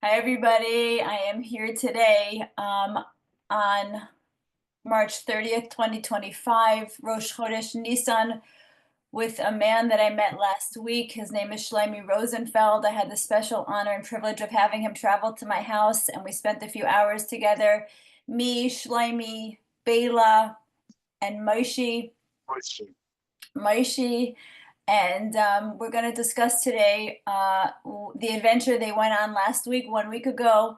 Hi, everybody. I am here today on March 30th, 2025, Rosh Chodesh Nisan, with a man that I met last week. His name is Shlomy Rosenfeld. I had the special honor and privilege of having him travel to my house, and we spent a few hours together. Me, Shlomy, Bela, and Moshe. And we're going to discuss today the adventure they went on last week, 1 week ago.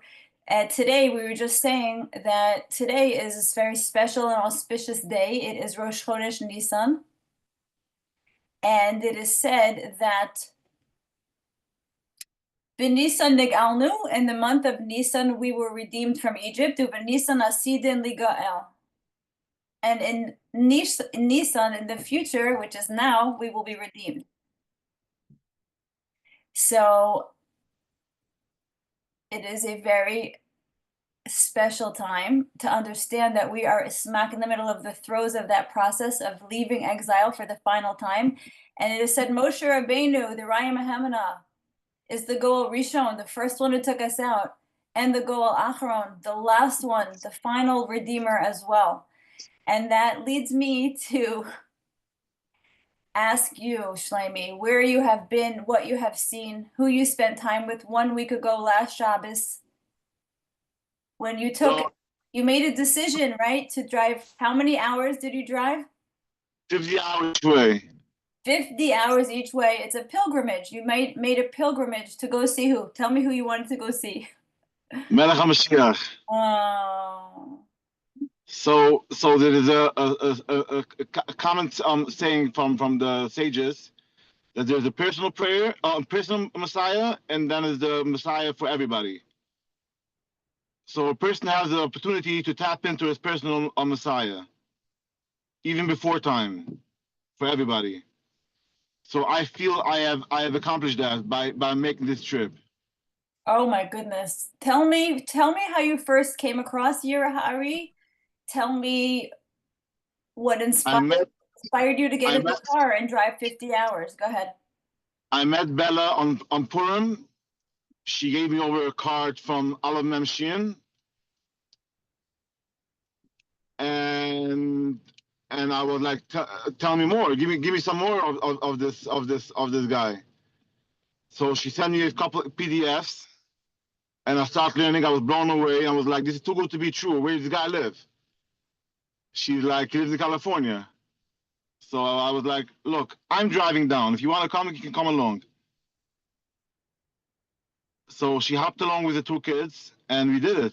Today, we were just saying that today is a very special and auspicious day. It is Rosh Chodesh Nisan. And it is said that B'Nisan Nigalnu, in the month of Nisan, we were redeemed from Egypt. U'B'Nisan Asidin Ligael. And in Nisan, in the future, which is now, we will be redeemed. So it is a very special time to understand that we are smack in the middle of the throes of that process of leaving exile for the final time. And it is said Moshe Rabbeinu, the Raya Mahemana, is the Goel Rishon, the first one who took us out, and the Goel Acharon, the last one, the final Redeemer as well. And that leads me to ask you, Shlomy, where you have been, what you have seen, who you spent time with 1 week ago last Shabbos, when you made a decision, right, to drive. How many hours did you drive? 50 hours each way. 50 hours each way. It's a pilgrimage. You made a pilgrimage to go see who? Tell me who you wanted to go see. Melech HaMashiach. Oh. So there is a common saying from the sages that there's a personal prayer, personal Messiah, and then there's the Messiah for everybody. So a person has the opportunity to tap into his personal Messiah, even before time, for everybody. So I feel I have accomplished that by making this trip. Oh my goodness. Tell me how you first came across YIRAH. Tell me what inspired you to get in the car and drive 50 hours. Go ahead. I met Bella on Purim. She gave me over a card from Aleph, and I was like, tell me more. Give me some more of this guy. So she sent me a couple of PDFs, and I started learning. I was blown away. I was like, this is too good to be true. Where does this guy live? She's like, he lives in California. So I was like, look, I'm driving down. If you want to come, you can come along. So she hopped along with the two kids, and we did it.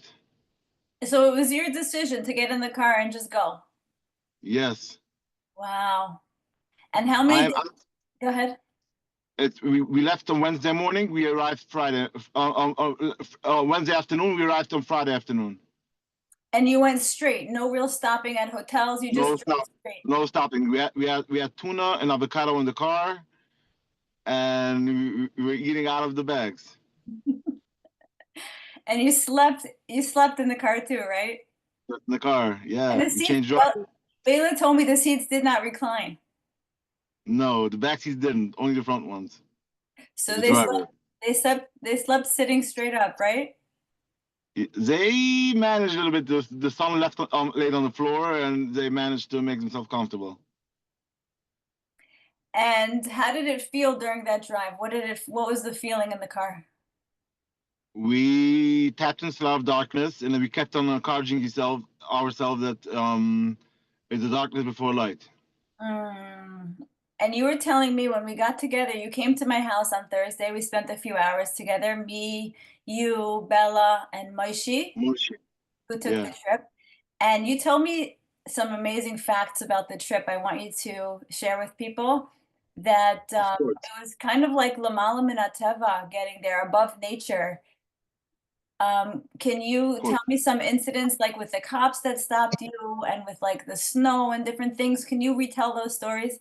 So it was your decision to get in the car and just go? Yes. Wow. And how many days? Go ahead. We left on Wednesday morning. We arrived Friday. Wednesday afternoon. We arrived on Friday afternoon. And you went straight, no real stopping at hotels. You just drove straight. No stopping. We had tuna and avocado in the car, and we were eating out of the bags. And you slept in the car too, right? In the car, yeah. And the seats, Bela told me the seats did not recline. No, the back seats didn't. Only the front ones. So they slept sitting straight up, right? They managed a little bit. The son laid on the floor, and they managed to make themselves comfortable. And how did it feel during that drive? What was the feeling in the car? We tapped into a lot of darkness, and then we kept on encouraging ourselves that it's the darkness before light. And you were telling me when we got together, you came to my house on Thursday. We spent a few hours together, me, you, Bella, and Moshe, who took the trip. And you told me some amazing facts about the trip I want you to share with people. That it was kind of like Lamala Min HaTeva, getting there above nature. Can you tell me some incidents, like with the cops that stopped you and with like the snow and different things? Can you retell those stories?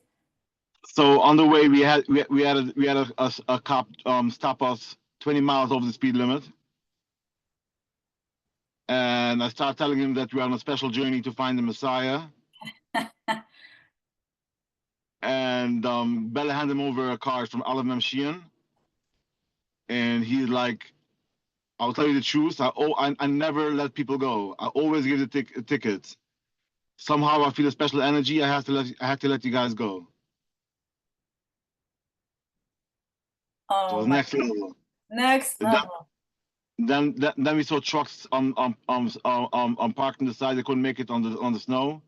So on the way, we had a cop stop us 20 miles over the speed limit, and I started telling him that we're on a special journey to find the Messiah. And Bella handed him over a card from Aleph, and he's like, I'll tell you the truth. I never let people go. I always give the tickets. Somehow I feel a special energy. I had to let you guys go. So it was next level. Next level. Then we saw trucks parked on the side. They couldn't make it on the snow.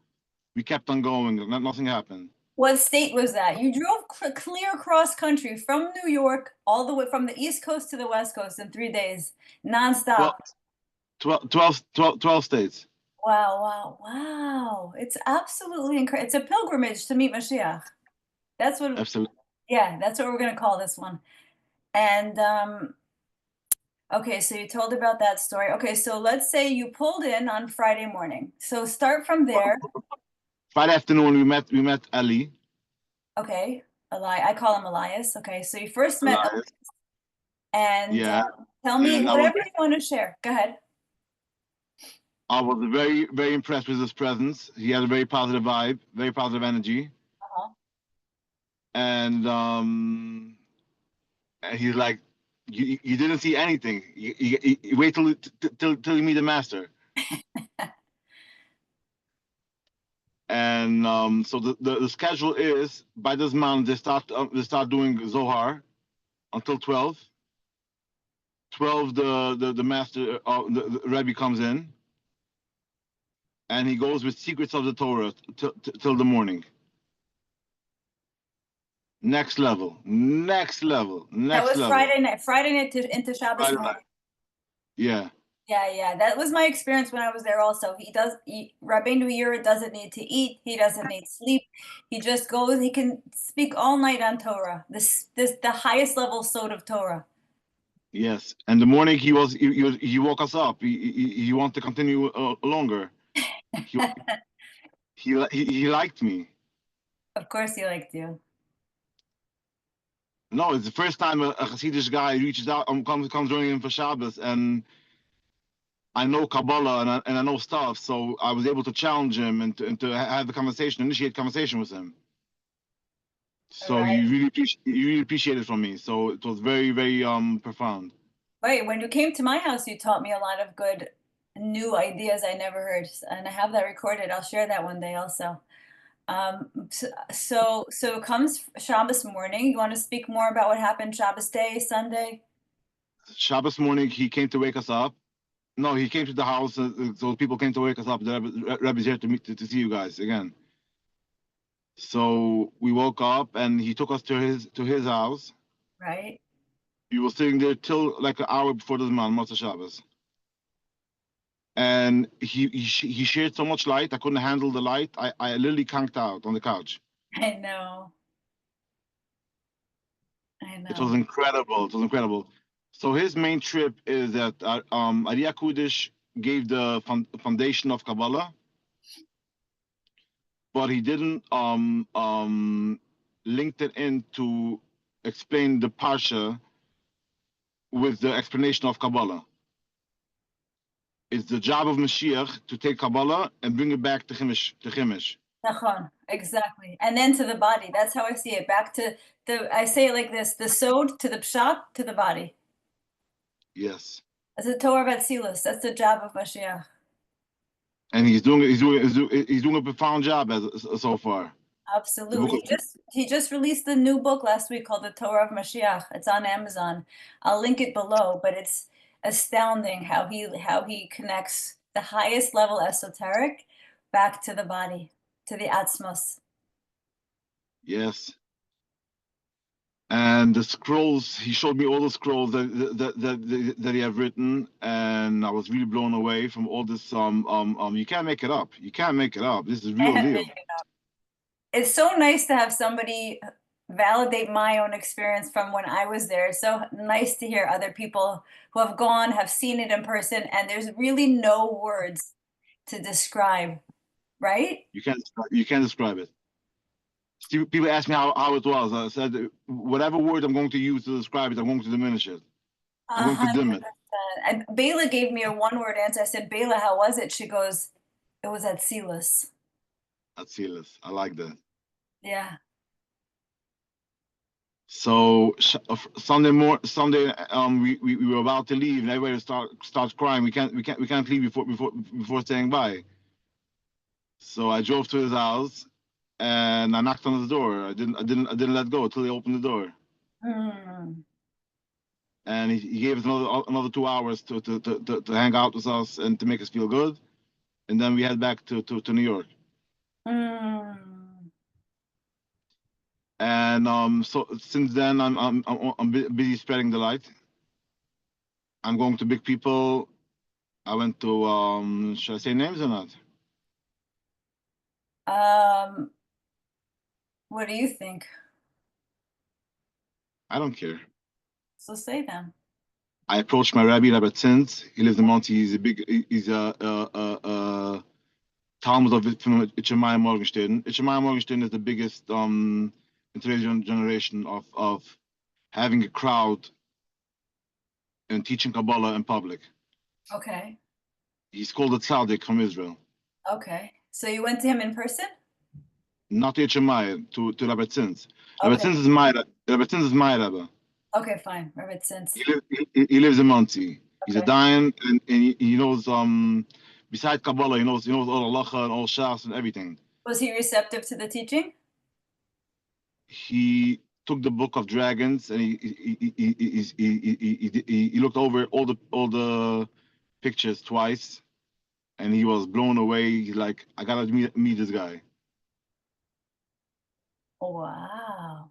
We kept on going. Nothing happened. What state was that? You drove clear cross country from New York all the way from the East Coast to the West Coast in 3 days, nonstop. 12 states. Wow, wow, wow. It's absolutely incredible. It's a pilgrimage to meet Mashiach. That's what, Absolutely. yeah, that's what we're going to call this one. And okay, so you told about that story. Okay, so let's say you pulled in on Friday morning. So start from there. Friday afternoon, we met Ali. Okay, I call him Elias. Okay, so you first met Elias. And yeah. Tell me whatever you want to share. Go ahead. I was very, very impressed with his presence. He had a very positive vibe, very positive energy. And he's like, you didn't see anything. You wait till you meet the master. And so the schedule is, by this month they start doing Zohar until 12. 12 the master the Rebbe comes in, and he goes with secrets of the Torah till the morning. Next level. That was Friday night into Shabbos morning. Yeah. Yeah. That was my experience when I was there also. Rabbeinu YIRAH doesn't need to eat. He doesn't need sleep. He just goes, he can speak all night on Torah. The highest level sod of Torah. Yes. And the morning he woke us up. He wanted to continue longer. He liked me. Of course he liked you. No, it's the first time a Chassidish guy reaches out, comes joining him for Shabbos, and I know Kabbalah and I know stuff, so I was able to challenge him and to have the conversation, initiate conversation with him. So right. he really appreciated from me. So it was very, very profound. Right. When you came to my house, you taught me a lot of good new ideas I never heard, and I have that recorded. I'll share that one day also. So comes Shabbos morning. You want to speak more about what happened Shabbos day, Sunday? Shabbos morning, he came to wake us up. No, he came to the house, so people came to wake us up. The Rebbe's here to see you guys again. So we woke up, and he took us to his house. Right. We were sitting there till like an hour before the man, Motzei Shabbos. And he shared so much light, I couldn't handle the light. I literally conked out on the couch. I know. It was incredible. So his main trip is that Aliyah Kudish gave the foundation of Kabbalah, but he didn't link it in to explain the Parsha with the explanation of Kabbalah. It's the job of Mashiach to take Kabbalah and bring it back to Chimish. Exactly. And then to the body. That's how I see it. Back to I say it like this, the sod to the pshat to the body. Yes. That's the Torah of Atzilus. That's the job of Mashiach. And he's doing a profound job so far. Absolutely. He just released a new book last week called The Torah of Mashiach. It's on Amazon. I'll link it below, but it's astounding how he connects the highest level esoteric back to the body, to the Atzmos. Yes. And the scrolls, he showed me all the scrolls that he have written, and I was really blown away from all this. You can't make it up. This is real deal. It's so nice to have somebody validate my own experience from when I was there. It's so nice to hear other people who have gone, have seen it in person, and there's really no words to describe, right? You can't describe it. People ask me how it was. I said, whatever word I'm going to use to describe it, I'm going to diminish it. I'm going to dim it. And Bela gave me a one-word answer. I said, Bela, how was it? She goes, it was Atzilus. Atzilus. I like that. Yeah. So Sunday, we were about to leave, and everybody starts crying. We can't leave before saying bye. So I drove to his house, and I knocked on his door. I didn't let go until he opened the door. And he gave us another 2 hours to hang out with us and to make us feel good, and then we head back to New York. And so since then, I'm busy spreading the light. I'm going to big people. I went to should I say names or not? What do you think? I don't care. So say them. I approached my rabbi Tzins. He lives in Monty. He's a Talmud of from Ichemaya Morgenstern. Ichemaya Morgenstern is the biggest in today's generation of having a crowd and teaching Kabbalah in public. Okay. He's called a tzaddik from Israel. Okay. So you went to him in person? Not to Ichemaya, to Rabbi Tzins. Okay. Rabbi Tzins is my rabbi. Okay, fine. Rabbi Tzins. He lives in Monty. Okay. He's a Dayan, and he knows besides Kabbalah, he knows all halacha and all shas and everything. Was he receptive to the teaching? He took the book of dragons and he looked over all the pictures twice, and he was blown away. He's like, I gotta meet this guy. Wow.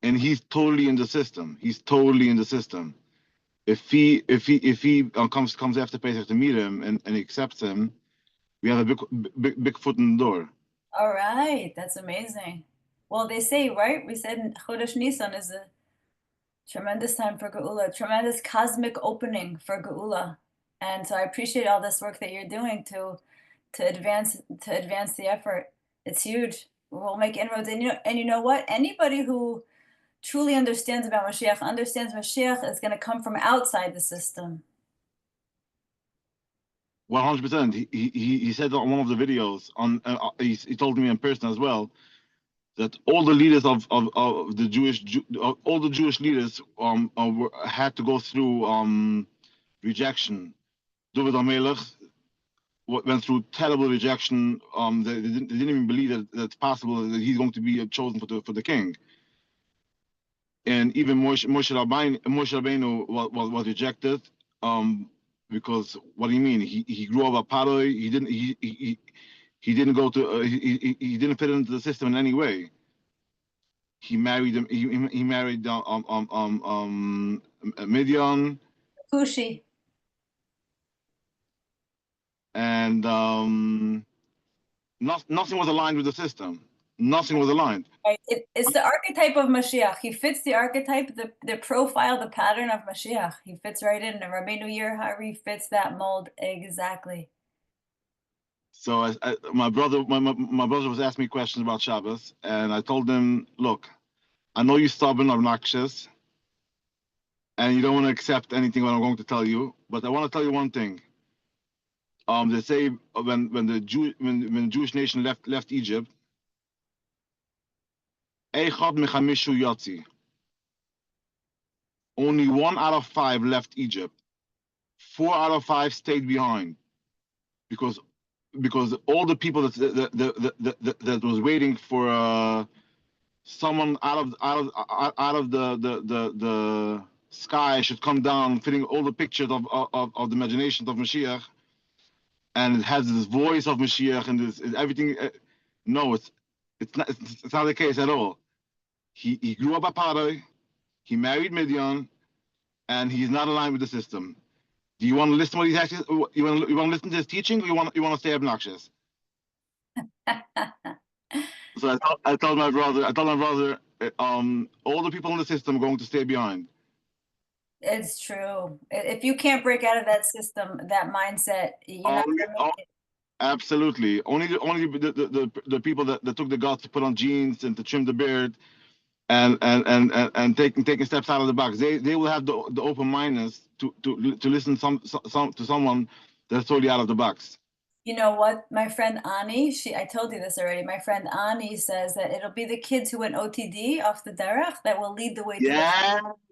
And he's totally in the system. He's totally in the system. If he comes after Pesach to meet him and he accepts him, we have a big foot in the door. All right, that's amazing. Well, they say, right? We said Chodesh Nisan is a tremendous time for Geula, tremendous cosmic opening for Geula. And so I appreciate all this work that you're doing to advance the effort. It's huge. We'll make inroads. And you know what? Anybody who truly understands about Mashiach understands Mashiach is going to come from outside the system. 100%. He said on one of the videos he told me in person as well that all the leaders of the all the Jewish leaders had to go through rejection. David HaMelech went through terrible rejection. They didn't even believe that it's possible that he's going to be chosen for the king. And even Moshe Rabbeinu was rejected. Because what do you mean? He grew up a paroi. He didn't go to he didn't fit into the system in any way. He married him. He married Midian. Kushi. And nothing was aligned with the system. Nothing was aligned. Right. It's the archetype of Mashiach. He fits the archetype, the profile, the pattern of Mashiach. He fits right in. And Rabbeinu YIRAH fits that mold exactly. So my brother was asking me questions about Shabbos, and I told him, look, I know you're stubborn, obnoxious, and you don't want to accept anything what I'm going to tell you, but I want to tell you one thing. They say when the Jewish nation left Egypt, only 1 out of 5 left Egypt. 4 out of 5 stayed behind, because all the people that was waiting for someone out of the sky should come down, fitting all the pictures of the imaginations of Mashiach, and it has this voice of Mashiach and this everything. No, it's not the case at all. He grew up a paroi, he married Midian, and he's not aligned with the system. Do you want to listen to what he's actually? You want to listen to his teaching, or you want to stay obnoxious? So I told my brother, all the people in the system are going to stay behind. It's true. If you can't break out of that system, that mindset, you're not going to make it. Absolutely. Only the people that took the guts to put on jeans and to trim the beard and taking steps out of the box, they will have the open mindedness to listen to someone that's totally out of the box. You know what? My friend Ani, I told you this already. My friend Ani says that it'll be the kids who went OTD off the derech that will lead the way to the.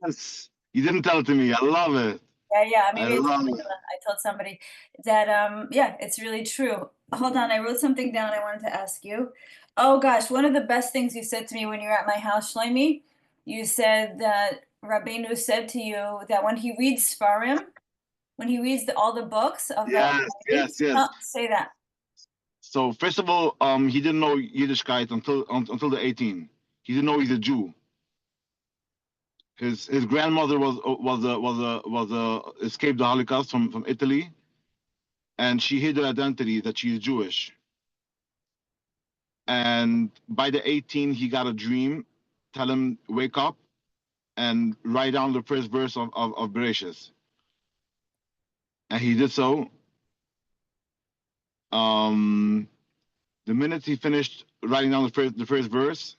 Yes. You didn't tell it to me. I love it. Yeah. I Maybe love it. I told somebody that yeah, it's really true. Hold on, I wrote something down I wanted to ask you. Oh gosh, one of the best things you said to me when you were at my house, Shlomy, you said that Rabbeinu said to you that when he reads Sfarim, when he reads all the books of the Yes. say that. So first of all, he didn't know Yiddishkeit until the 18. He didn't know he's a Jew. His grandmother was escaped the Holocaust from Italy, and she hid her identity that she's Jewish. And by the 18, he got a dream, tell him wake up and write down the first verse of Bereshis. And he did so. The minute he finished writing down the first verse,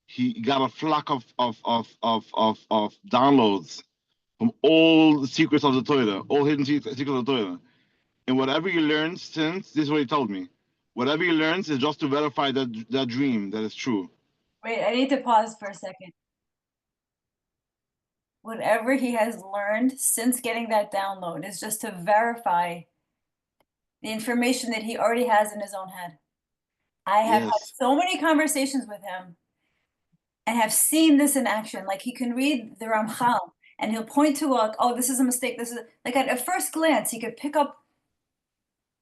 he got a flock of downloads from all the secrets of the Torah, all hidden secrets of the Torah. And whatever he learns since, this is what he told me. Whatever he learns is just to verify that dream that is true. Wait, I need to pause for a second. Whatever he has learned since getting that download is just to verify the information that he already has in his own head. I have had so many conversations with him and have seen this in action. Like he can read the Ramchal and he'll point to like, oh, this is a mistake. This is like at a first glance, he could pick up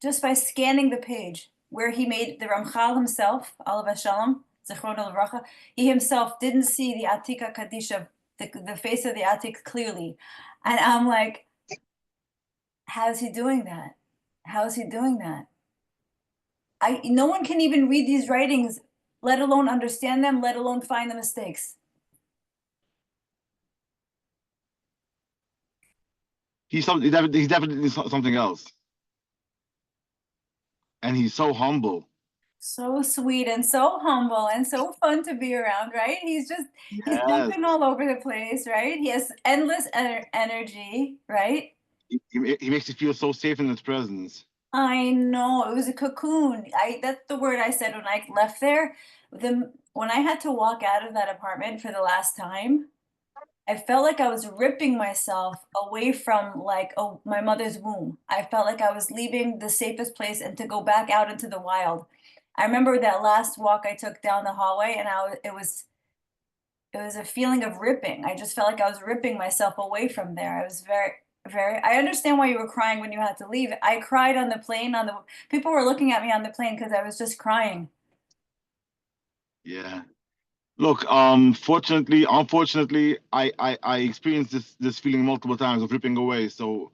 just by scanning the page where he made the Ramchal himself, Aleph Shalom, Zichron Levracha. He himself didn't see the Atika Kadisha, the face of the Atik clearly. And I'm like, how is he doing that? How is he doing that? No one can even read these writings, let alone understand them, let alone find the mistakes. He's definitely something else. And he's so humble. So sweet and so humble and so fun to be around, right? He's jumping all over the place, right? He has endless energy, right? He makes you feel so safe in his presence. I know, it was a cocoon. That's the word I said when I left there. When I had to walk out of that apartment for the last time, I felt like I was ripping myself away from like my mother's womb. I felt like I was leaving the safest place and to go back out into the wild. I remember that last walk I took down the hallway, and it was a feeling of ripping. I just felt like I was ripping myself away from there. I was very. I understand why you were crying when you had to leave. I cried on the plane. People were looking at me on the plane because I was just crying. Yeah. Look, unfortunately, I experienced this feeling multiple times of ripping away. So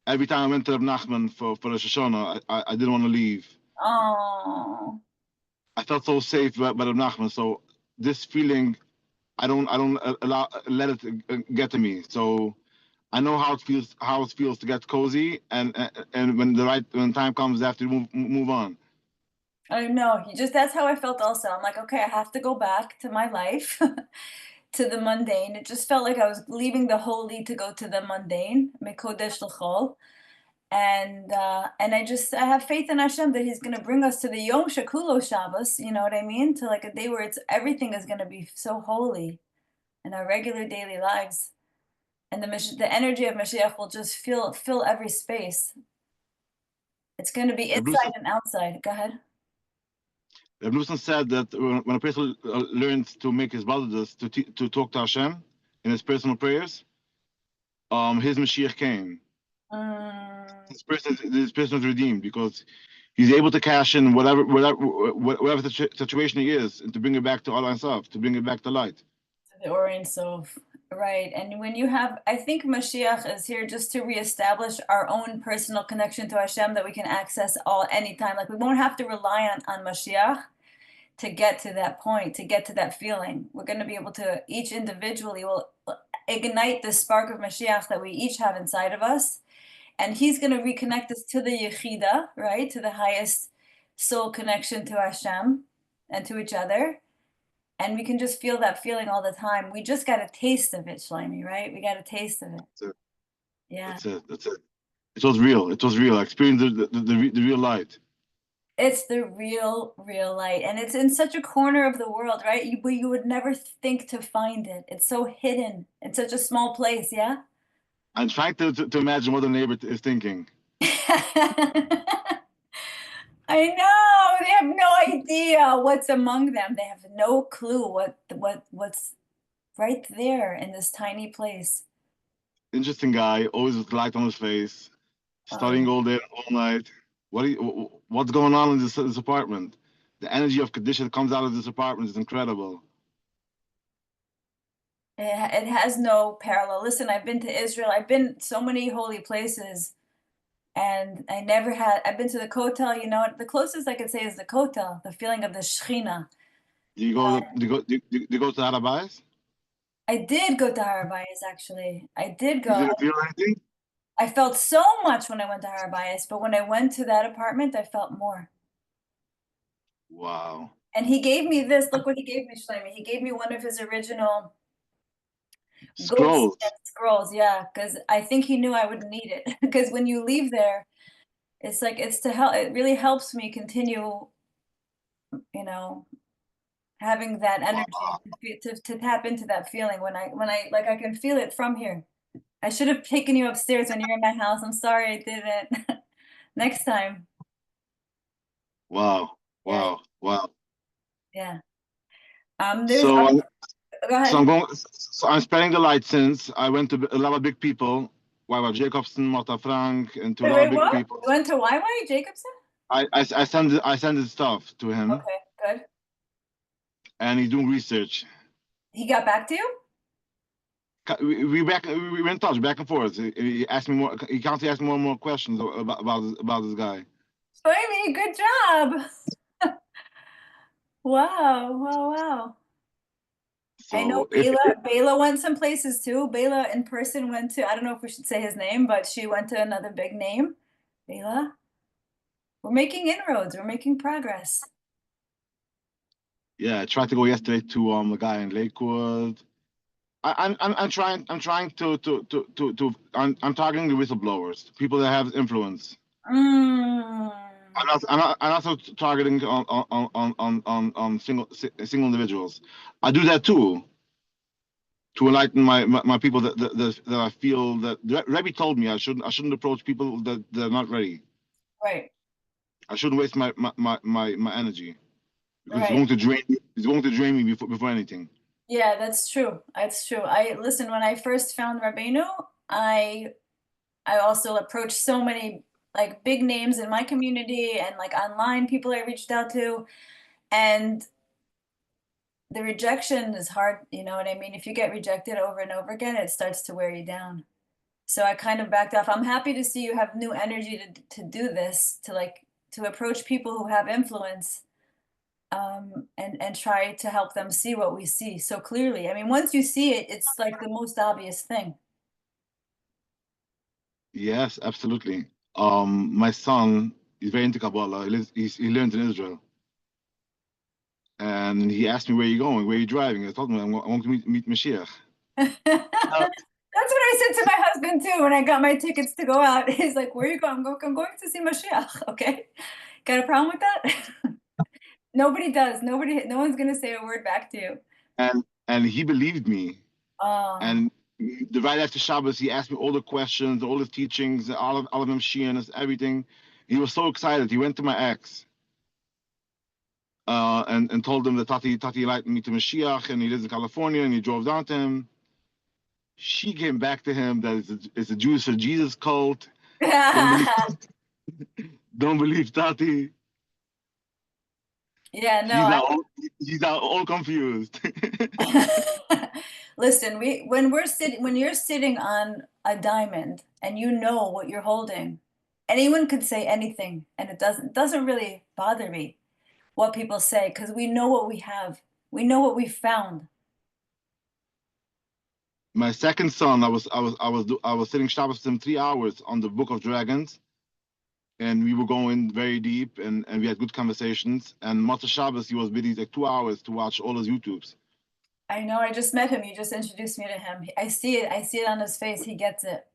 every time I went to Reb Nachman for the Shoshana, I didn't want to leave. Oh. I felt so safe by Reb Nachman. So this feeling, I don't let it get to me. So I know how it feels to get cozy, and when time comes, I have to move on. I know. That's how I felt also. I'm like, okay, I have to go back to my life, to the mundane. It just felt like I was leaving the holy to go to the mundane, mekodesh l'chol. And I have faith in Hashem that He's going to bring us to the Yom Shekulo Shabbos. You know what I mean? To like a day where everything is going to be so holy in our regular daily lives, and the energy of Mashiach will just fill every space. It's going to be inside and outside. Go ahead. Reb Lusson said that when a person learns to make his brothers to talk to Hashem in his personal prayers, his Mashiach came. This person is redeemed because he's able to cash in whatever situation he is, and to bring it back to Allah Himself, to bring it back to light. The Orient Sof, right? And when I think Mashiach is here just to reestablish our own personal connection to Hashem that we can access anytime. Like we won't have to rely on Mashiach to get to that point, to get to that feeling. We're going to be able to, each individually will ignite the spark of Mashiach that we each have inside of us. And He's going to reconnect us to the Yechida, right? To the highest soul connection to Hashem and to each other. And we can just feel that feeling all the time. We just got a taste of it, Shlomy, right? We got a taste of it. That's it. Yeah. That's it. It was real. I experienced the real light. It's the real light. And it's in such a corner of the world, right? But you would never think to find it. It's so hidden in such a small place, yeah? I'm trying to imagine what the neighbor is thinking. I know. They have no idea what's among them. They have no clue what's right there in this tiny place. Interesting guy, always with light on his face, studying all day, all night. What's going on in this apartment? The energy of Kaddish that comes out of this apartment is incredible. It has no parallel. Listen, I've been to Israel. I've been so many holy places, and I've been to the Kotel, you know, the closest I could say is the Kotel, the feeling of the Shechina. Do you go to Harabais? I did go to Harabayas, actually. I did You go. didn't feel anything? I felt so much when I went to Harabayas, but when I went to that apartment, I felt more. Wow. And he gave me this. Look what he gave me, Shlomy. He gave me one of his original Scrolls. scrolls, yeah, because I think he knew I would need it. Because when you leave there, it's like it's to help. It really helps me continue, you know, having that energy to tap into that feeling when I like I can feel it from here. I should have taken you upstairs when you're in my house. I'm sorry I didn't. Next time. Wow. Yeah, Wow. Wow. yeah. There's So I'm, go so ahead. I'm going. So I'm spreading the light since I went to a lot of big people, Wawa Jacobson, Martha Frank, and to a lot of Wait, big what? people. You went to YY Jacobson? I send his stuff to him, Okay, good. and he's doing research. He got back to you? We were in touch back and forth. He asked me more. He constantly asked me more and more questions about this guy. Shlomi, good job. Wow, wow, wow. I know So if Bela went some places too. Bela in person went to, I don't know if we should say his name, but she went to another big name. Bela. We're making inroads. We're making progress. yeah, I tried to go yesterday to a guy in Lakewood. I'm trying I'm targeting the whistleblowers, people that have influence. Mm, I'm also targeting on single individuals. I do that too to enlighten my people that I feel that Rebbe told me I shouldn't approach people that they're not ready. right, I shouldn't waste my energy because right. it's going to drain me before anything. Yeah, that's true. That's true. I listen, when I first found Rabbeinu, I also approached so many like big names in my community and like online people I reached out to, and the rejection is hard, you know what I mean? If you get rejected over and over again, it starts to wear you down. So I kind of backed off. I'm happy to see you have new energy to do this, to like to approach people who have influence, and try to help them see what we see so clearly. I mean, once you see it, it's like the most obvious thing. Yes, absolutely. My son is very into Kabbalah. He learns in Israel. And he asked me, where are you going? Where are you driving? I told him, I want to meet Mashiach. That's what I said to my husband too when I got my tickets to go out. He's like, "Where are you going?" I'm going to see Mashiach. Okay, got a problem with that? Nobody does. No one's gonna say a word back to you. And he believed me. Oh, And the right after Shabbos, he asked me all the questions, all the teachings, all of them Shian, everything. He was so excited. He went to my ex and told him that Tati invited me to Mashiach, and he lives in California, and he drove down to him. She came back to him that it's a Jewish for Jesus cult. Don't believe Tati. yeah. He's No, now he's now all confused. listen, when you're sitting on a diamond and you know what you're holding, anyone could say anything, and it doesn't really bother me what people say because we know what we have. We know what we found. My second son, I was sitting Shabbos with him 3 hours on the Book of Dragons, and we were going very deep, and we had good conversations. And Matzah Shabbos, he was busy like 2 hours to watch all his YouTubes. I know. I just met him. You just introduced me to him. I see it. I see it on his face. He gets it.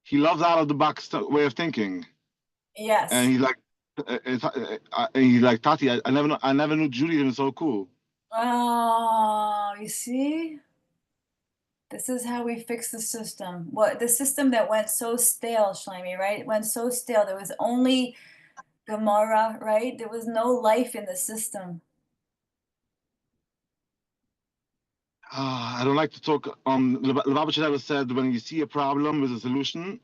He loves out of the box way of thinking. Yes. And he's like, Tati, I never knew Judaism was so cool. Oh, you see? This is how we fix the system. What the system that went so stale, Shlomy, right? It went so stale. There was only Gemara, right? There was no life in the system. I don't like to talk. Lubavitcher never said when you see a problem with a solution,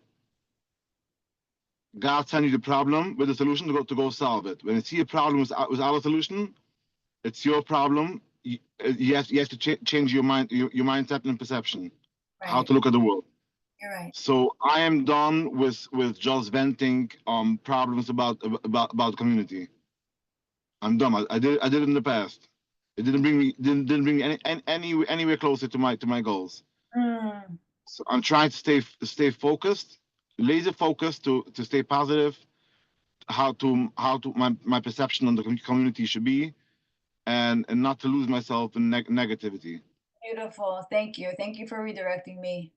God send you the problem with a solution to go solve it. When you see a problem without a solution, it's your problem. You have to change your mindset and perception, how Right. to look at the world. You're right. So I am done with just venting problems about the community. I'm done. I did it in the past. It didn't bring me anywhere closer to my goals. Mm, So I'm trying to stay focused, laser focused to stay positive. How my perception on the community should be, and not to lose myself in negativity. beautiful. Thank you. Thank you for redirecting me.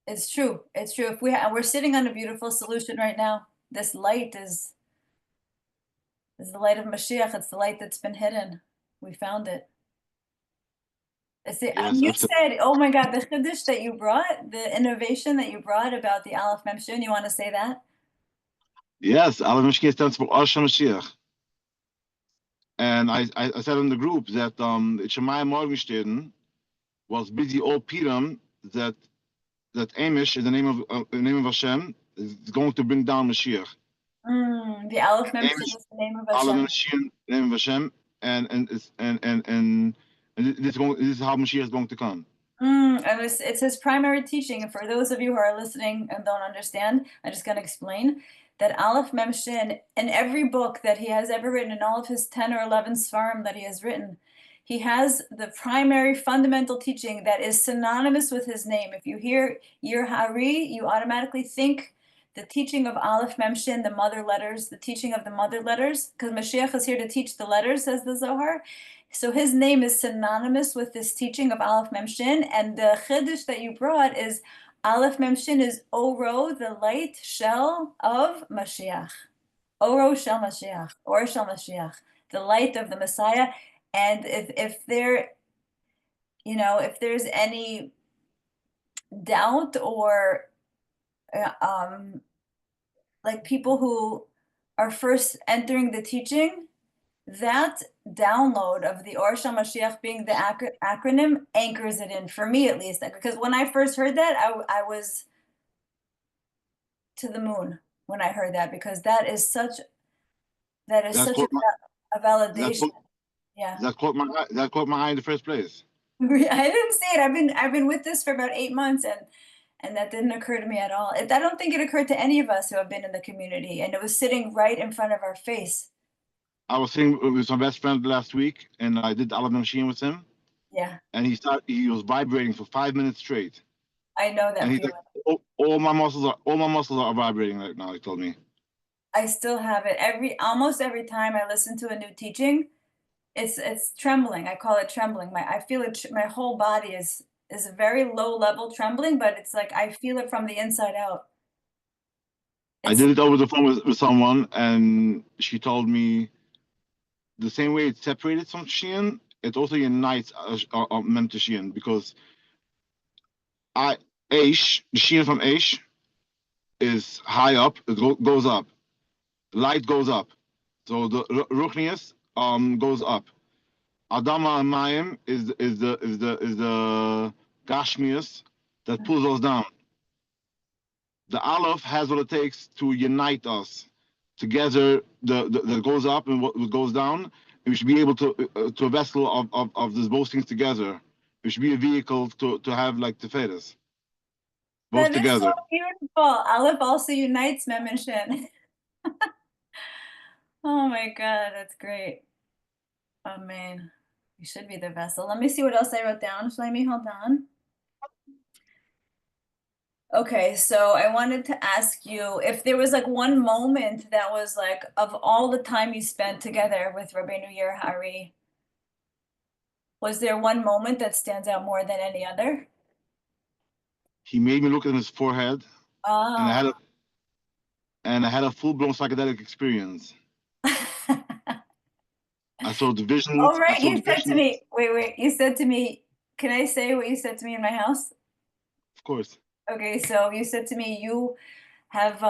It's true. It's true. If we're sitting on a beautiful solution right now. This light is the light of Mashiach. It's the light that's been hidden. We found it. Yes, You absolutely. said, oh my God, the chiddush that you brought, the innovation that you brought about the Aleph Mem Shin, you want to say that? Yes, Aleph Mashiach stands for Osher Mashiach. And I said in the group that Shemayim Morgenstern was busy all Piram that Amish is the name of Hashem is going to bring down Mashiach. The Aleph Mem Shin Amish, is the name of Aleph Hashem. Mashiach, name of Hashem, and this is how Mashiach is going to come. And it's his primary teaching. And for those of you who are listening and don't understand, I'm just going to explain that Aleph Mem Shin, in every book that he has ever written, in all of his 10 or 11 svarim that he has written, he has the primary fundamental teaching that is synonymous with his name. If you hear YIRAH, you automatically think the teaching of Aleph Mem Shin, the mother letters, the teaching of the mother letters, because Mashiach is here to teach the letters, says the Zohar. So his name is synonymous with this teaching of Aleph Mem Shin, and the chiddush that you brought is Aleph Mem Shin is Oro, the light shell of Mashiach. Oro shel Mashiach, or shel Mashiach, the light of the Messiah. And if there, if there's any doubt or like people who are first entering the teaching, that download of the Or Shel Mashiach being the acronym anchors it in, for me at least. Because when I first heard that, I was to the moon when I heard that, because that is such That caught my a validation. Yeah. that caught my eye in the first place. I didn't see it. I've been with this for about 8 months, and that didn't occur to me at all. I don't think it occurred to any of us who have been in the community, and it was sitting right in front of our face. I was sitting with my best friend last week, and I did Aleph Mashiach with him. Yeah. And he was vibrating for 5 minutes straight. I know that And he's feeling. like, all my muscles are vibrating right now. He told me. I still have it almost every time I listen to a new teaching. It's trembling. I call it trembling. I feel it. My whole body is a very low level trembling, but it's like I feel it from the inside out. I did it over the phone with someone, and she told me the same way it's separated from Shein, it also unites Mem to Shein, because the Shein from Aish is high up. It goes up. Light goes up. So the Ruchnius goes up. Adama and Mayim is the Gashmius that pulls us down. The Aleph has what it takes to unite us together. That goes up and what goes down. And we should be able to a vessel of these both things together. We should be a vehicle to have like the fetus. Both That is so together. beautiful. Aleph also unites Mem and Shin. Oh my God, that's great. Oh man, you should be the vessel. Let me see what else I wrote down. Shlomy, hold on. Okay, so I wanted to ask you if there was like one moment that was like of all the time you spent together with Rabbeinu YIRAH, was there one moment that stands out more than any other? He made me look at his forehead, and I Ah, and I had a full-blown psychedelic experience. I saw the visions. All right, you said to me, wait, you said to me, can I say what you said to me in my house? Of course. Okay, so you said to me you have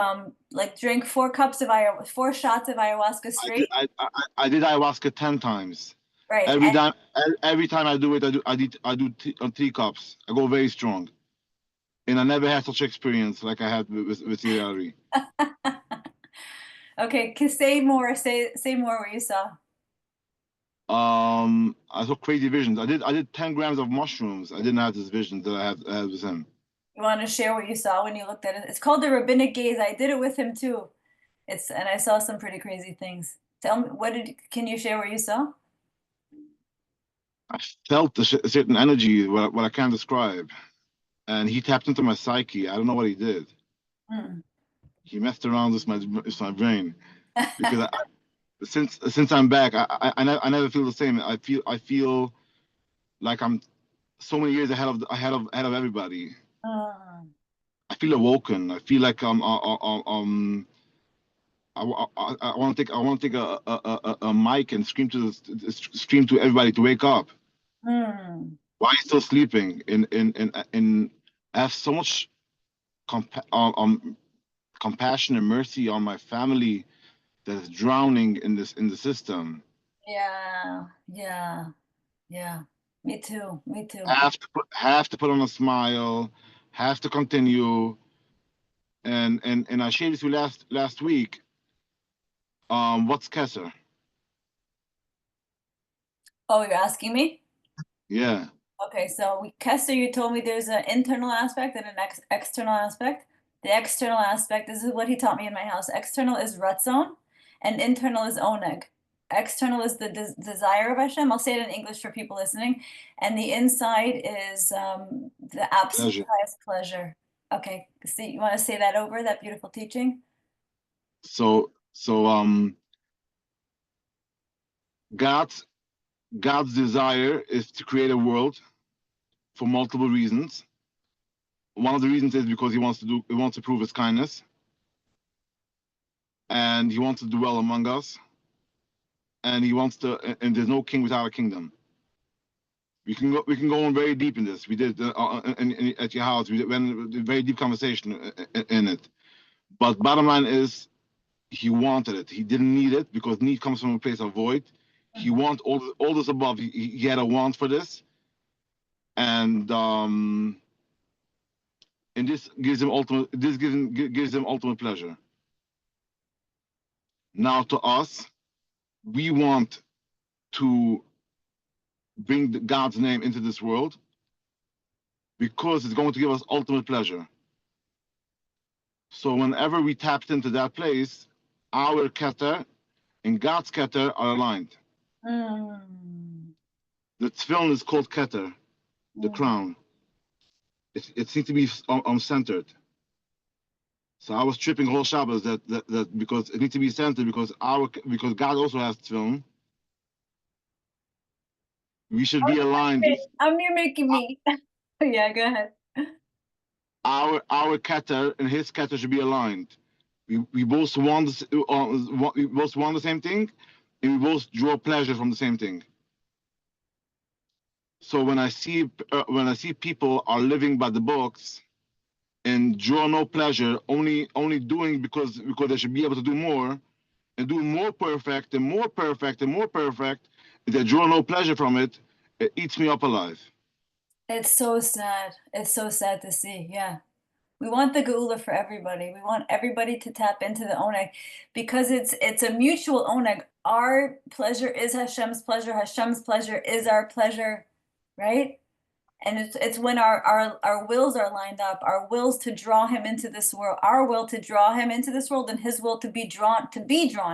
like drank 4 shots of ayahuasca straight. I did ayahuasca 10 times. Right. Every time I do it, I do 3 cups. I go very strong, and I never had such experience like I had with YIRAH. Okay, say more. Say more what you saw. I saw crazy visions. I did 10 grams of mushrooms. I didn't have this vision that I had with him. You want to share what you saw when you looked at it? It's called the rabbinic gaze. I did it with him too. And I saw some pretty crazy things. Tell me, can you share what you saw? I felt a certain energy, what I can't describe, and he tapped into my psyche. I don't know what he did. He messed around with my brain, because since I'm back, I never feel the same. I feel like I'm so many years ahead of everybody. I feel awoken. I feel like I want to take a mic and scream to everybody to wake up. Why are you still sleeping? And I have so much compassion and mercy on my family that is drowning in the system. Yeah. Me too. Have to put on a smile. Have to continue. And I shared this with you last week. What's Keter? Oh, you're asking me? Yeah. Okay, so Keter, you told me there's an internal aspect and an external aspect. The external aspect, this is what he taught me in my house. External is Ratzon, and internal is Oneg. External is the desire of Hashem. I'll say it in English for people listening. And the inside is the absolute highest pleasure. Okay, see, you want to say that over, that beautiful teaching? So God's desire is to create a world for multiple reasons. One of the reasons is because he wants to prove his kindness, and he wants to dwell among us, and there's no king without a kingdom. We can go on very deep in this. We did at your house. We went a very deep conversation in it. But bottom line is, he wanted it. He didn't need it, because need comes from a place of void. He wants all this above. He had a want for this, and this gives him ultimate pleasure. Now to us, we want to bring God's name into this world, because it's going to give us ultimate pleasure. So whenever we tapped into that place, our Keter and God's Keter are aligned. The tefillin is called Keter, the crown. It seems to be centered. So I was tripping whole Shabbos that because it needs to be centered, because God also has tefillin. We should be aligned. You're making me. Yeah, go ahead. Our Keter and his Keter should be aligned. We both want the same thing, and we both draw pleasure from the same thing. So when I see people are living by the books and draw no pleasure, only doing because they should be able to do more, and do more perfect and more perfect and more perfect, and they draw no pleasure from it, it eats me up alive. It's so sad. It's so sad to see. Yeah. We want the geula for everybody. We want everybody to tap into the oneg, because it's a mutual oneg. Our pleasure is Hashem's pleasure. Hashem's pleasure is our pleasure, right? And it's when our wills are lined up, our wills to draw him into this world, our will to draw him into this world, and his will to be drawn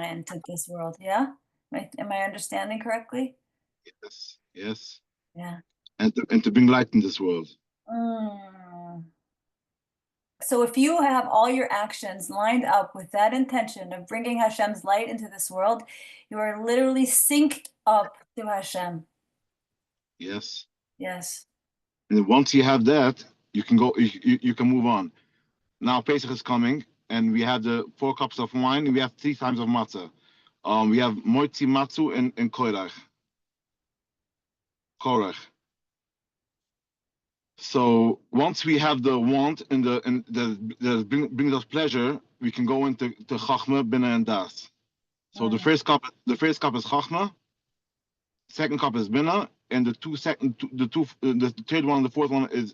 into this world. Yeah? Am I understanding correctly? Yes. Yeah. And to bring light in this world. So if you have all your actions lined up with that intention of bringing Hashem's light into this world, you are literally synced up to Hashem. Yes. Yes. And once you have that, you can go. You can move on. Now Pesach is coming. and we have the 4 cups of wine, and we have 3 times of matzah. We have moitzi, matzu, and korach. So once we have the want and that brings us pleasure, we can go into chachma, bina, and das. So the first cup is chachma, second cup is bina, and the third one and the fourth one is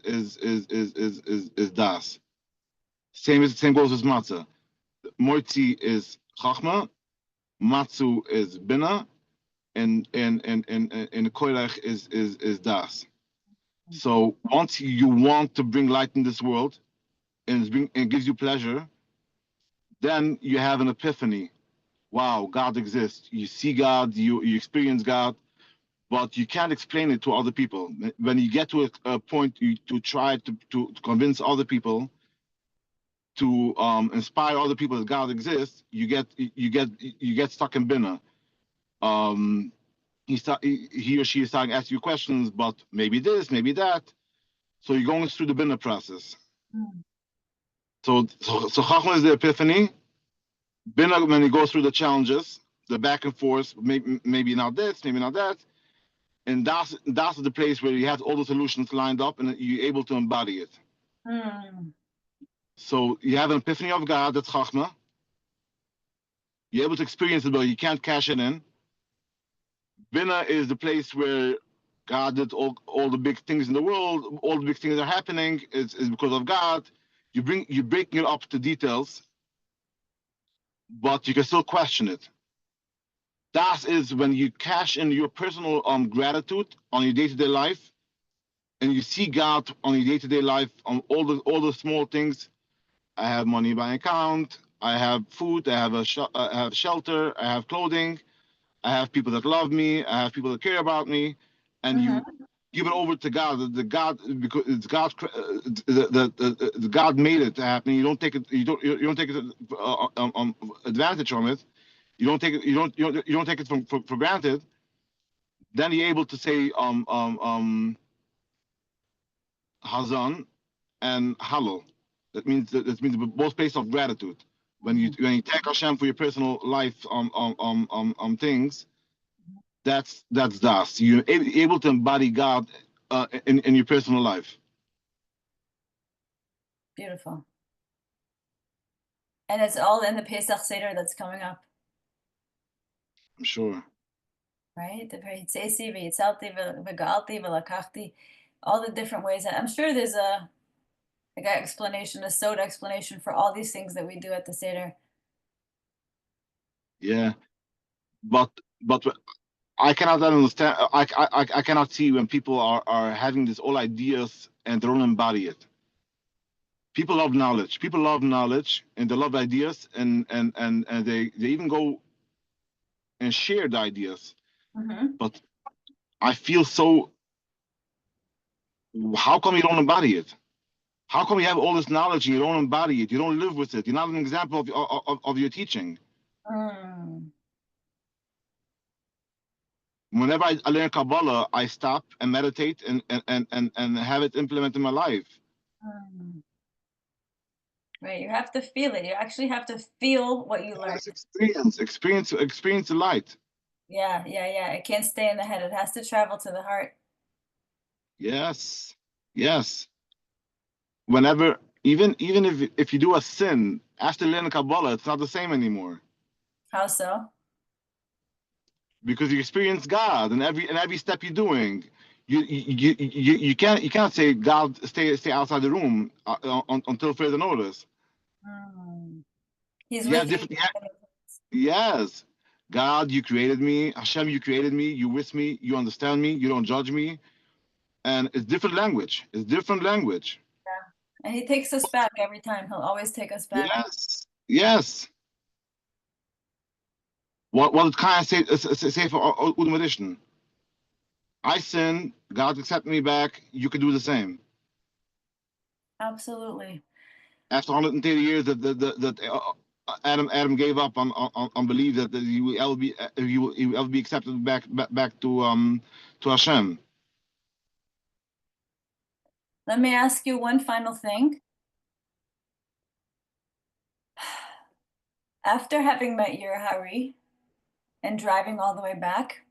das. Same goes as matzah. Moitzi is chachma, matzu is bina, and koirach is das. So once you want to bring light in this world, and it gives you pleasure, then you have an epiphany. Wow, God exists. You see God, you experience God, but you can't explain it to other people. When you get to a point to try to convince other people, to inspire other people that God exists, you get stuck in bina. He or she is starting to ask you questions, but maybe this, maybe that. So you're going through the bina process. So chachma is the epiphany. Bina, when you go through the challenges, the back and forth, maybe not this, maybe not that. And that's the place where you have all the solutions lined up and you're able to embody it. So you have an epiphany of God, that's chachma. You're able to experience it, but you can't cash it in. Bina is the place where God did all the big things in the world, all the big things that are happening is because of God. You're breaking it up to details, but you can still question it. That is when you cash in your personal gratitude on your day-to-day life, and you see God on your day-to-day life on all the small things. I have money in my account. I have food. I have shelter. I have clothing. I have people that love me. I have people that care about me, and you give it over to God. The God, because it's God. The God made it to happen. You don't take it. You don't take it advantage from it. You don't take it. You don't take it for granted. Then you're able to say Hazan and Hallel. That means both place of gratitude. When you thank Hashem for your personal life things, that's das. You're able to embody God in your personal life. Beautiful. And it's all in the Pesach Seder that's coming up. I'm sure. Right? All the different ways. I'm sure there's a explanation, a soda explanation for all these things that we do at the Seder. Yeah, but I cannot understand. I cannot see when people are having these all ideas and they don't embody it. People love knowledge. People love knowledge and they love ideas, and they even go and share the ideas. But I feel so. How come you don't embody it? How come you have all this knowledge and you don't embody it? You don't live with it. You're not an example of your teaching. Whenever I learn Kabbalah, I stop and meditate and have it implemented in my life. Right, you have to feel it. You actually have to feel what you learn. Experience the light. Yeah. It can't stay in the head. It has to travel to the heart. Yes. Whenever, even if you do a sin after learning Kabbalah, it's not the same anymore. How so? Because you experience God in every step you're doing. You can't say God stay outside the room until further notice. He's with you. Yes. God, you created me. Hashem, you created me. You with me. You understand me. You don't judge me. And it's different language. Yeah. And he takes us back every time. He'll always take us back. Yes. What did Kaya say for Udom edition? I sin, God accept me back, you can do the same. Absolutely. After 130 years that Adam gave up on belief that he will ever be accepted back to Hashem. Let me ask you one final thing. After having met YIRAH and driving all the way back,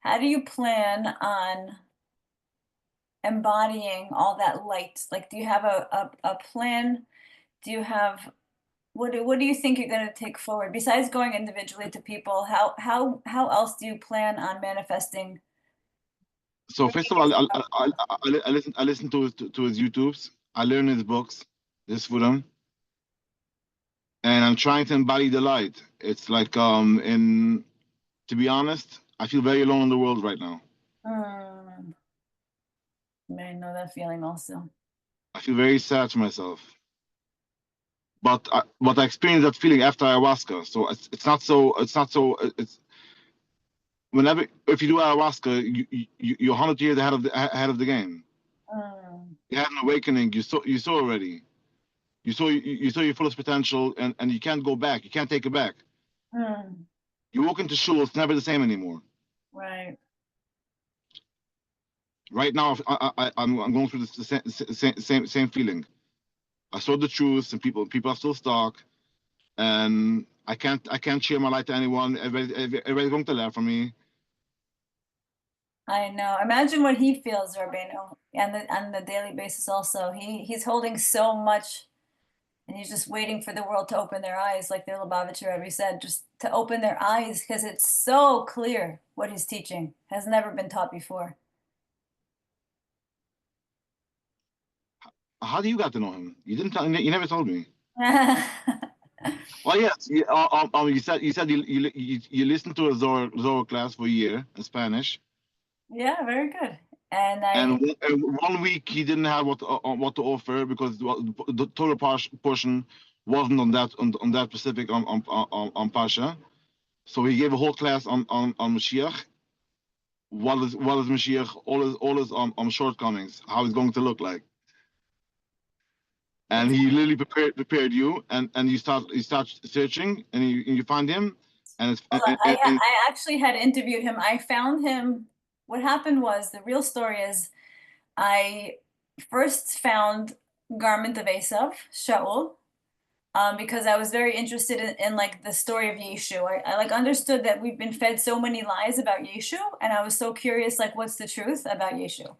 how do you plan on embodying all that light? Like, do you have a plan? Do you have what do you think you're going to take forward besides going individually to people? How else do you plan on manifesting? So first of all, I listen to his YouTubes. I learn his books, this for them, and I'm trying to embody the light. It's like in to be honest, I feel very alone in the world right now. I know that feeling also. I feel very sad for myself. But I experienced that feeling after ayahuasca. So it's not so it's whenever if you do ayahuasca, you're 100 years ahead of the game. You had an awakening. You saw already. You saw your fullest potential, and you can't go back. You can't take it back. You walk into shul, it's never the same anymore. Right. Right now, I'm going through the same feeling. I saw the truth, and people are still stuck, and I can't share my light to anyone. Everybody's going to laugh at me. I know. Imagine what he feels, Rabbeinu, on the daily basis. Also, he's holding so much, and he's just waiting for the world to open their eyes, like the Lubavitcher Rebbe said, just to open their eyes because it's so clear what he's teaching has never been taught before. How do you got to know him? You didn't tell. You never told me. Oh yes, you said you listened to a Zohar class for a year in Spanish. Yeah, very good. And And 1 week he didn't have what to offer because the TORAH portion wasn't on that specific on Pasha. So he gave a whole class on Mashiach. What is Mashiach? All his shortcomings, how he's going to look like. And he literally prepared you, and you start searching, and you find him, and it's. I actually had interviewed him. I found him. What happened was the real story is I first found Garment of Esav, Shaul, because I was very interested in like the story of Yeshu. I like understood that we've been fed so many lies about Yeshu, and I was so curious, like, what's the truth about Yeshu?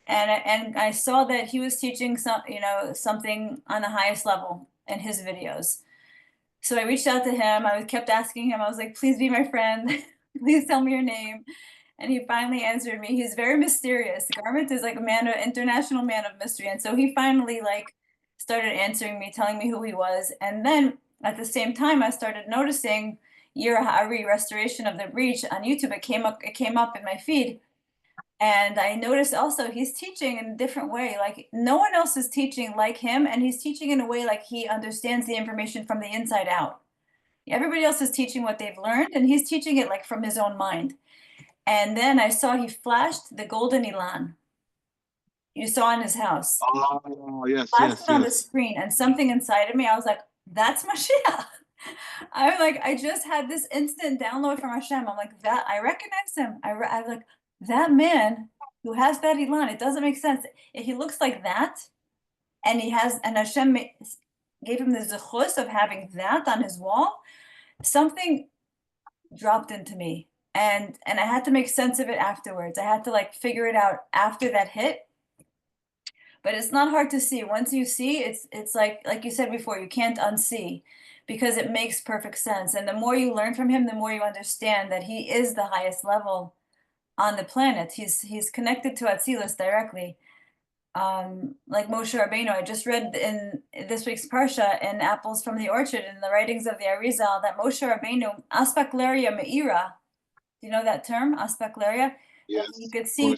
And I saw that he was teaching something on the highest level in his videos. So I reached out to him. I kept asking him. I was like, please be my friend. Please tell me your name. And he finally answered me. He's very mysterious. Garment is like international man of mystery. And so he finally like started answering me, telling me who he was. And then at the same time, I started noticing YIRAH, restoration of the breach on YouTube. It came up in my feed. And I noticed also he's teaching in a different way. Like no one else is teaching like him, and he's teaching in a way like he understands the information from the inside out. Everybody else is teaching what they've learned, and he's teaching it like from his own mind. And then I saw he flashed the golden Elan. You saw in his house. Oh yes, Flashed it on the screen, and something inside of me, I was like, that's Mashiach. I'm like, I just had this instant download from Hashem. I'm like, that I recognize him. I was like, that man who has that Elan, it doesn't make sense. If he looks like that, and Hashem gave him the zechus of having that on his wall, something dropped into me. And I had to make sense of it afterwards. I had to like figure it out after that hit. But it's not hard to see. Once you see, it's like you said before, you can't unsee because it makes perfect sense. And the more you learn from him, the more you understand that he is the highest level on the planet. He's connected to Atzilus directly. Like Moshe Rabbeinu, I just read in this week's Parsha in Apples from the Orchard in the writings of the Arizal that Moshe Rabbeinu, aspeclaria me'ira, do you know that term, aspeclaria? Yes. You could see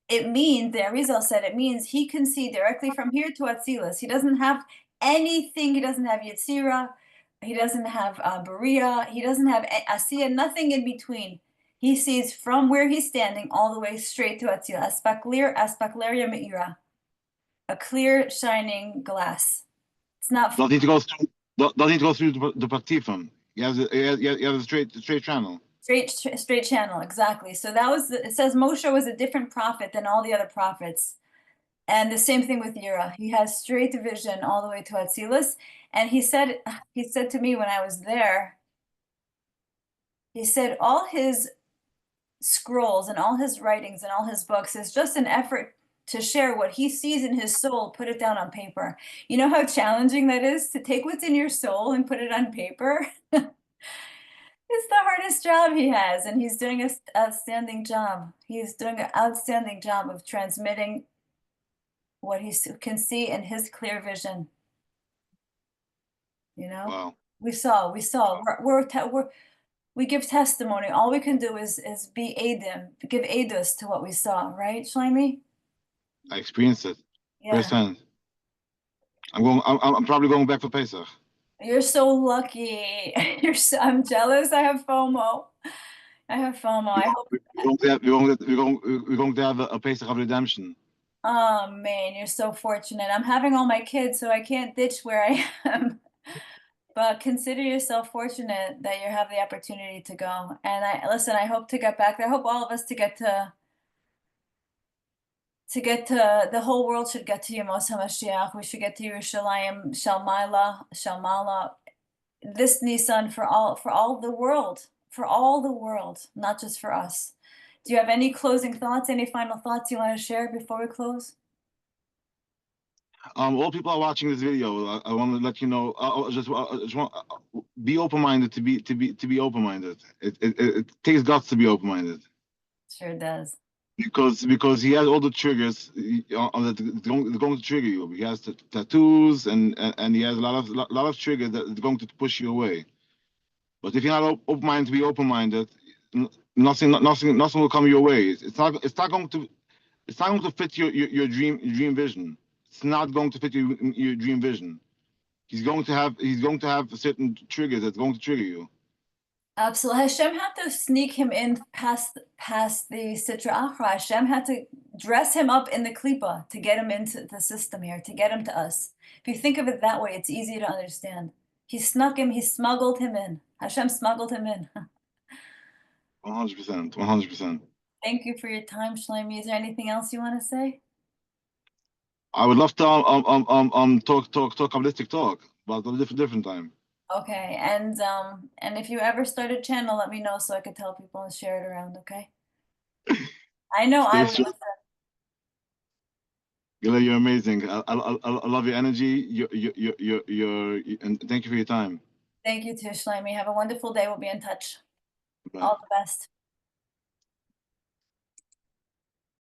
it means, the Arizal said, it means he can see directly from here to Atzilus. He doesn't have anything. He doesn't have Yetzirah. He doesn't have Beria. He doesn't have Asiya, nothing in between. He sees from where he's standing all the way straight to Atzilus. Aspeclaria me'ira. A clear, shining glass. It's not. Doesn't need to go through. Doesn't need to go through the Patifim. You have a straight channel. Straight channel, exactly. So that was it says Moshe was a different prophet than all the other prophets. And the same thing with YIRAH. He has straight vision all the way to Atzilus. And he said to me when I was there, he said all his scrolls and all his writings and all his books is just an effort to share what he sees in his soul, put it down on paper. You know how challenging that is to take what's in your soul and put it on paper? It's the hardest job he has, and he's doing an outstanding job. He's doing an outstanding job of transmitting what he can see in his clear vision. You know, Wow. we saw. We give testimony. All we can do is be Adim, give Adus to what we saw, right, Shlomy? I experienced it Yeah. firsthand. I'm probably going back for Pesach. You're so lucky. I'm jealous. I have FOMO. I hope. We're going to have a Pesach of redemption. Oh man, you're so fortunate. I'm having all my kids, so I can't ditch where I am. But consider yourself fortunate that you have the opportunity to go. And I hope to get back there. I hope all of us to get to the whole world should get to Yemos HaMashiach. We should get to Yerushalayim, Shalmala, this Nisan for all the world, not just for us. Do you have any closing thoughts, any final thoughts you want to share before we close? All people are watching this video. I want to let you know. I just want be open-minded to be open-minded. It takes guts to be open-minded. Sure does. Because he has all the triggers that are going to trigger you. He has tattoos and he has a lot of triggers that are going to push you away. But if you're not open-minded to be open-minded, nothing will come your way. It's not going to fit your dream vision. It's not going to fit your dream vision. He's going to have certain triggers that's going to trigger you. Absolutely. Hashem had to sneak him in past the Sitra Achra. Hashem had to dress him up in the klipa to get him into the system here, to get him to us. If you think of it that way, it's easy to understand. He smuggled him in. Hashem smuggled him in. 100%. 100%. Thank you for your time, Shlomy. Is there anything else you want to say? I would love to talk Kabbalistic talk, but a different time. Okay, and if you ever start a channel, let me know so I could tell people and share it around. Okay. I know I will. You're amazing. I love your energy. And thank you for your time. Thank you too, Shlomy. Have a wonderful day. We'll be in touch. Bye. All the best.